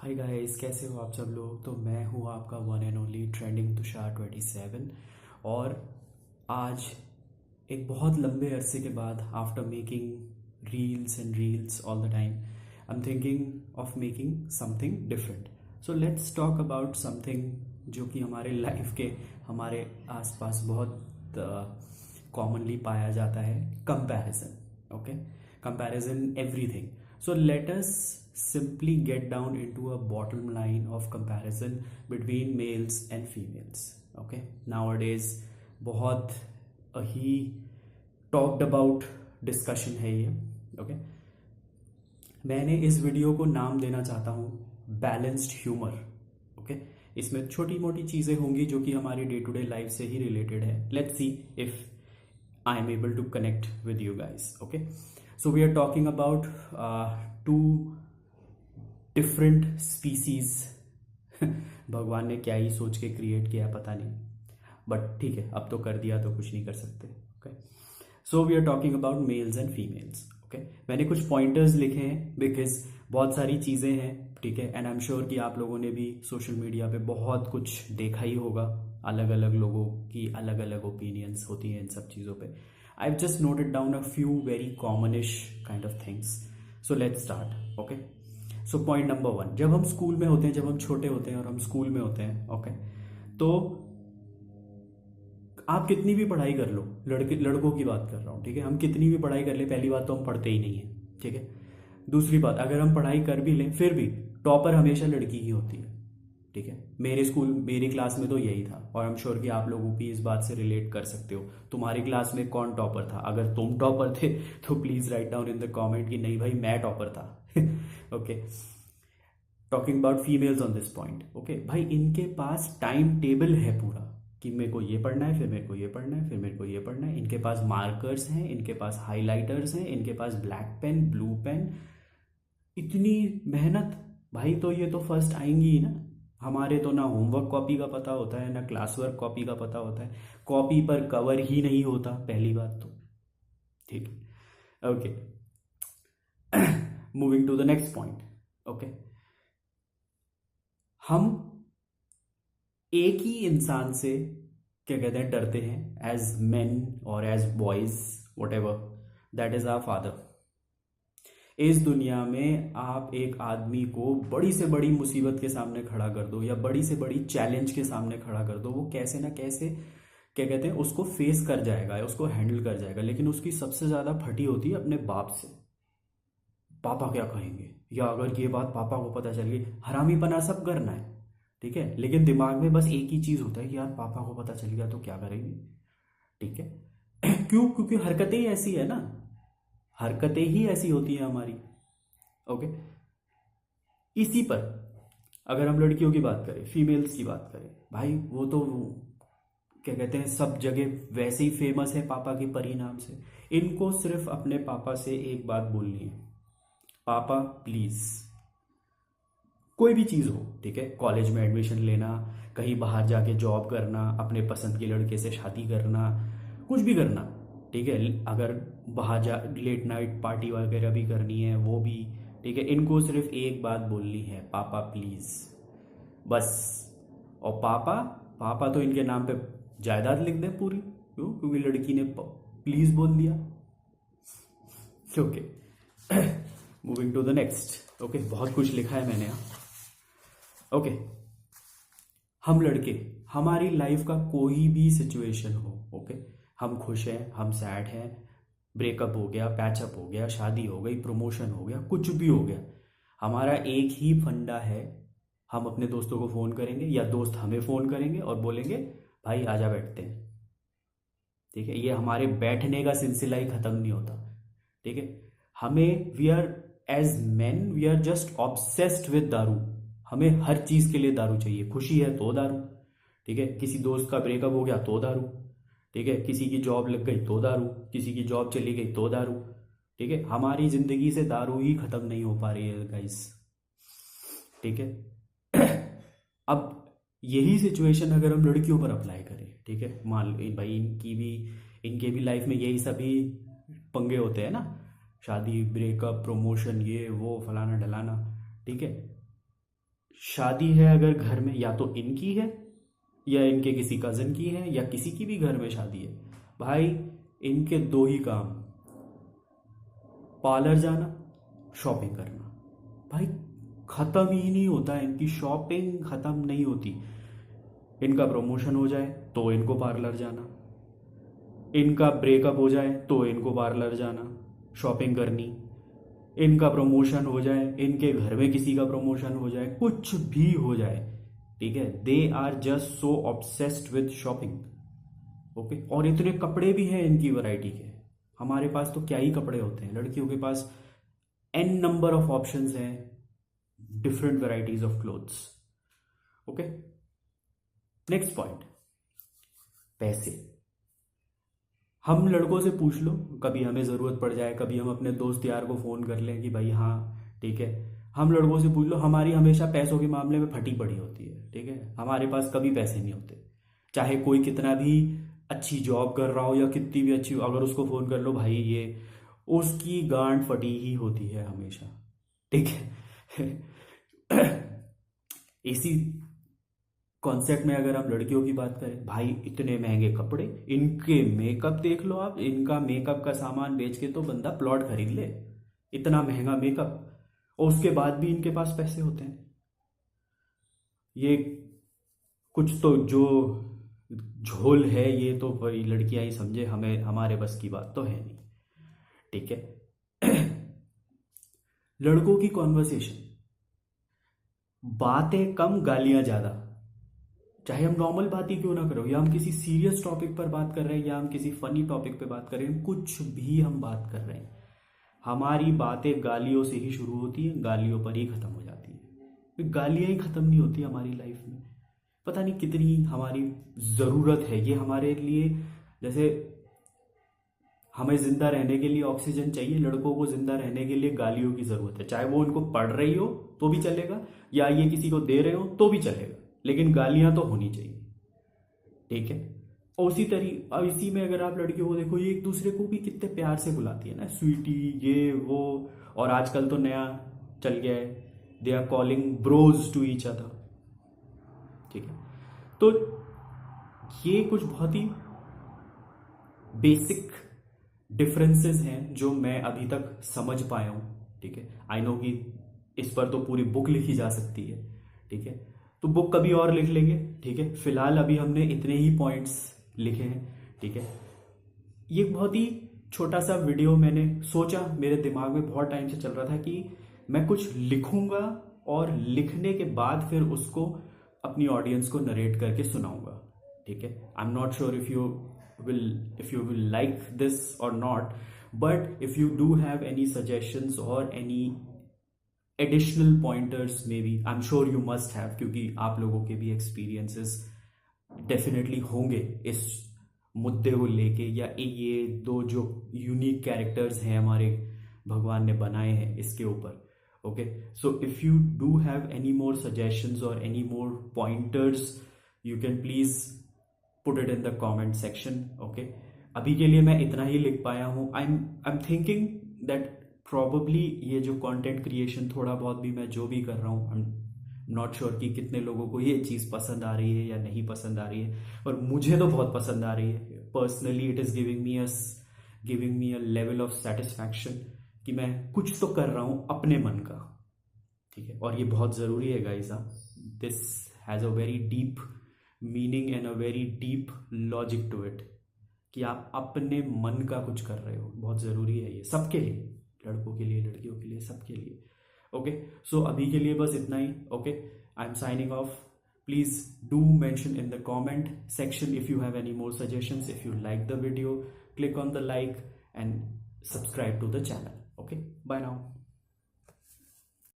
Hi guys, कैसे हो आप सब लोग। तो मैं हूँ आपका one and only trending Tushar 27। और आज एक बहुत लंबे अरसे के बाद after making reels and reels all the time I am thinking of making something different. So let's talk about something जो कि हमारे लाइफ के हमारे आसपास बहुत कॉमनली पाया जाता है, comparison. Okay, comparison everything. So let us simply get down into a bottom line of comparison between males and females. Okay, nowadays बहुत ही talked about discussion है ये। Okay, मैंने इस वीडियो को नाम देना चाहता हूँ बैलेंस्ड ह्यूमर। ओके, इसमें छोटी मोटी चीज़ें होंगी जो कि हमारी डे टू डे लाइफ से ही रिलेटेड है। Let's see if I am able to connect with you guys. Okay, so we are talking about two different species. भगवान ने क्या ही सोच के क्रिएट किया पता नहीं, बट ठीक है, अब तो कर दिया तो कुछ नहीं कर सकते। Okay, so we are talking about males and females. Okay, मैंने कुछ पॉइंटर्स लिखे हैं बिकॉज बहुत सारी चीज़ें हैं, ठीक है। एंड आई एम श्योर कि आप लोगों ने भी सोशल मीडिया पे बहुत कुछ देखा ही होगा, अलग अलग लोगों की अलग अलग ओपिनियंस होती हैं इन सब चीज़ों पे। I have just noted down a few very commonish kind of things. So let's start. Okay, so point number 1, जब हम स्कूल में होते हैं, जब हम छोटे होते हैं और हम स्कूल में होते हैं, ओके, तो आप कितनी भी पढ़ाई कर लो, लड़कों की बात कर रहा हूँ, ठीक है। हम कितनी भी पढ़ाई कर ले, पहली बात तो हम पढ़ते ही नहीं है, ठीक है। दूसरी बात, अगर हम पढ़ाई कर भी लें फिर भी टॉपर हमेशा लड़की ही होती है, ठीक है। मेरे स्कूल, मेरी क्लास में तो यही था, और आई एम श्योर कि आप लोगों भी इस बात से रिलेट कर सकते हो। तुम्हारी क्लास में कौन टॉपर था? अगर तुम टॉपर थे तो please write down in the comment कि नहीं भाई मैं टॉपर था। Okay, talking about females on this point. Okay भाई, इनके पास टाइम टेबल है पूरा कि मेरे को ये पढ़ना है, फिर मेरे को ये पढ़ना है, फिर मेरे को ये पढ़ना है। इनके पास मार्कर्स हैं, इनके पास हाइलाइटर्स हैं, इनके पास ब्लैक पेन, ब्लू पेन। इतनी मेहनत भाई, तो ये तो फर्स्ट आएंगी ही ना। हमारे तो ना होमवर्क कॉपी का पता होता है, ना क्लास वर्क कॉपी का पता होता है, कॉपी पर कवर ही नहीं होता, पहली बात तो, ठीक है। Okay, moving to the next point. Okay, हम एक ही इंसान से क्या कहते हैं डरते हैं, एज मेन और as boys, whatever, that is our father. इस दुनिया में आप एक आदमी को बड़ी से बड़ी मुसीबत के सामने खड़ा कर दो या बड़ी से बड़ी चैलेंज के सामने खड़ा कर दो, वो कैसे ना कैसे क्या कहते हैं उसको फेस कर जाएगा या उसको हैंडल कर जाएगा। लेकिन उसकी सबसे ज्यादा फटी होती है अपने बाप से। पापा क्या कहेंगे, या अगर ये बात पापा को पता चल गई, हरामीपना सब करना है, ठीक है, लेकिन दिमाग में बस एक ही चीज होता है कि यार पापा को पता चल गया तो क्या करेंगे, ठीक है। क्यों? क्योंकि हरकतें ही ऐसी है ना, हरकतें ही ऐसी होती है हमारी। ओके, इसी पर अगर हम लड़कियों की बात करें, फीमेल्स की बात करें, भाई वो तो क्या कहते हैं सब जगह वैसे ही फेमस है पापा के परिणाम से। इनको सिर्फ अपने पापा से एक बात बोलनी है, पापा प्लीज। कोई भी चीज़ हो, ठीक है, कॉलेज में एडमिशन लेना, कहीं बाहर जाके जॉब करना, अपने पसंद के लड़के से शादी करना, कुछ भी करना, ठीक है, अगर बाहर जा लेट नाइट पार्टी वगैरह भी करनी है वो भी, ठीक है। इनको सिर्फ एक बात बोलनी है, पापा प्लीज, बस। और पापा, पापा तो इनके नाम पे जायदाद लिख दें पूरी, क्यों? क्योंकि लड़की ने प्लीज बोल दिया। Okay, moving to the next. Okay, बहुत कुछ लिखा है मैंने यहाँ। ओके, हम लड़के, हमारी लाइफ का कोई भी सिचुएशन हो, ओके, हम खुश हैं, हम सैड हैं, ब्रेकअप हो गया, पैचअप हो गया, शादी हो गई, प्रमोशन हो गया, कुछ भी हो गया, हमारा एक ही फंडा है, हम अपने दोस्तों को फोन करेंगे या दोस्त हमें फोन करेंगे और बोलेंगे भाई आजा बैठते हैं, ठीक है। ये हमारे बैठने का सिलसिला ही खत्म नहीं होता, ठीक है। हमें, we are as man, we are just obsessed with daru. हमें हर चीज के लिए दारू चाहिए। खुशी है तो दारू, ठीक है, किसी दोस्त का ब्रेकअप हो गया तो दारू, ठीक है, किसी की जॉब लग गई तो दारू, किसी की जॉब चली गई तो दारू, ठीक है। हमारी जिंदगी से दारू ही खत्म नहीं हो पा रही है गाइस, ठीक है। अब यही सिचुएशन अगर हम लड़कियों पर अप्लाई करें, ठीक है, मान लो भाई इनके भी लाइफ में यही सभी पंगे होते हैं ना, शादी, ब्रेकअप, प्रमोशन, ये वो फलाना ढलाना, ठीक है। शादी है अगर घर में, या तो इनकी है या इनके किसी कज़न की है या किसी की भी घर में शादी है, भाई इनके दो ही काम, पार्लर जाना, शॉपिंग करना। भाई ख़त्म ही नहीं होता है, इनकी शॉपिंग ख़त्म नहीं होती। इनका प्रमोशन हो जाए तो इनको पार्लर जाना, इनका ब्रेकअप हो जाए तो इनको पार्लर जाना, शॉपिंग करनी, इनका प्रमोशन हो जाए, इनके घर में किसी का प्रमोशन हो जाए, कुछ भी हो जाए, ठीक है, they are just so obsessed with shopping. Okay, और इतने कपड़े भी हैं इनकी वैरायटी के। हमारे पास तो क्या ही कपड़े होते हैं, लड़कियों के पास एन नंबर ऑफ ऑप्शंस हैं, different varieties of clothes. Okay, next point, पैसे। हम लड़कों से पूछ लो, कभी हमें ज़रूरत पड़ जाए, कभी हम अपने दोस्त यार को फ़ोन कर लें कि भाई हाँ ठीक है, हम लड़कों से पूछ लो, हमारी हमेशा पैसों के मामले में फटी पड़ी होती है। ठीक है, हमारे पास कभी पैसे नहीं होते, चाहे कोई कितना भी अच्छी जॉब कर रहा हो या कितनी भी अच्छी, अगर उसको फ़ोन कर लो भाई ये, उसकी गांड फटी ही होती है हमेशा। ठीक है। इसी कॉन्सेप्ट में अगर हम लड़कियों की बात करें, भाई इतने महंगे कपड़े, इनके मेकअप देख लो आप, इनका मेकअप का सामान बेच के तो बंदा प्लॉट खरीद ले, इतना महंगा मेकअप, और उसके बाद भी इनके पास पैसे होते हैं। ये कुछ तो जो झोल है ये तो भाई लड़कियां ही समझे, हमें हमारे बस की बात तो है नहीं। ठीक है। लड़कों की कॉन्वर्सेशन, बातें कम गालियां ज्यादा। चाहे हम नॉर्मल बात ही क्यों ना करो, या हम किसी सीरियस टॉपिक पर बात कर रहे हैं या हम किसी फनी टॉपिक पर बात कर रहे हैं, कुछ भी हम बात कर रहे हैं, हमारी बातें गालियों से ही शुरू होती है, गालियों पर ही खत्म हो जाती है। गालियां ही खत्म नहीं होती हमारी लाइफ में। पता नहीं कितनी हमारी ज़रूरत है ये हमारे लिए। जैसे हमें जिंदा रहने के लिए ऑक्सीजन चाहिए, लड़कों को जिंदा रहने के लिए गालियों की ज़रूरत है। चाहे वो उनको पढ़ रही हो तो भी चलेगा, या ये किसी को दे रहे हो तो भी चलेगा, लेकिन गालियां तो होनी चाहिए। ठीक है, और उसी तरीके, अब इसी में अगर आप लड़कियों को देखो, ये एक दूसरे को भी कितने प्यार से बुलाती है ना, स्वीटी ये वो, और आजकल तो नया चल गया है, they are calling bros to each other. ठीक है, तो ये कुछ बहुत ही बेसिक डिफरेंसेस हैं जो मैं अभी तक समझ पाया हूं। ठीक है, आई नो कि इस पर तो पूरी बुक लिखी जा सकती है। ठीक है, तो बुक कभी और लिख लेंगे। ठीक है, फिलहाल अभी हमने इतने ही पॉइंट्स लिखे हैं। ठीक है, ये बहुत ही छोटा सा वीडियो मैंने सोचा, मेरे दिमाग में बहुत टाइम से चल रहा था कि मैं कुछ लिखूंगा और लिखने के बाद फिर उसको अपनी ऑडियंस को नरेट करके सुनाऊंगा। ठीक है, I am not sure if you will like this or not, but if you do have any suggestions or any additional pointers, maybe I'm sure you must have, क्योंकि आप लोगों के भी experiences definitely होंगे इस मुद्दे को लेके, या ये दो जो यूनिक कैरेक्टर्स हैं हमारे भगवान ने बनाए हैं इसके ऊपर। Okay, so if you do have any more suggestions or any more pointers, you can please put it in the comment section. Okay, अभी के लिए मैं इतना ही लिख पाया हूँ। I am thinking that probably ये जो कंटेंट क्रिएशन थोड़ा बहुत भी मैं जो भी कर रहा हूँ, आई एम नॉट श्योर कि कितने लोगों को ये चीज़ पसंद आ रही है या नहीं पसंद आ रही है, और मुझे तो बहुत पसंद आ रही है personally. It is giving me a level of satisfaction कि मैं कुछ तो कर रहा हूँ अपने मन का। ठीक है, और ये बहुत ज़रूरी है guys. This has a very deep meaning and a very deep logic to it, कि आप अपने मन का कुछ कर रहे हो, बहुत ज़रूरी है ये सबके लिए, लड़कों के लिए, लड़कियों के लिए, सबके लिए। ओके, सो अभी के लिए बस इतना ही। Okay, I am signing off. Please do mention in the comment section if you have any more suggestions. If you like the video, click on the like and subscribe to the channel. Okay, bye now.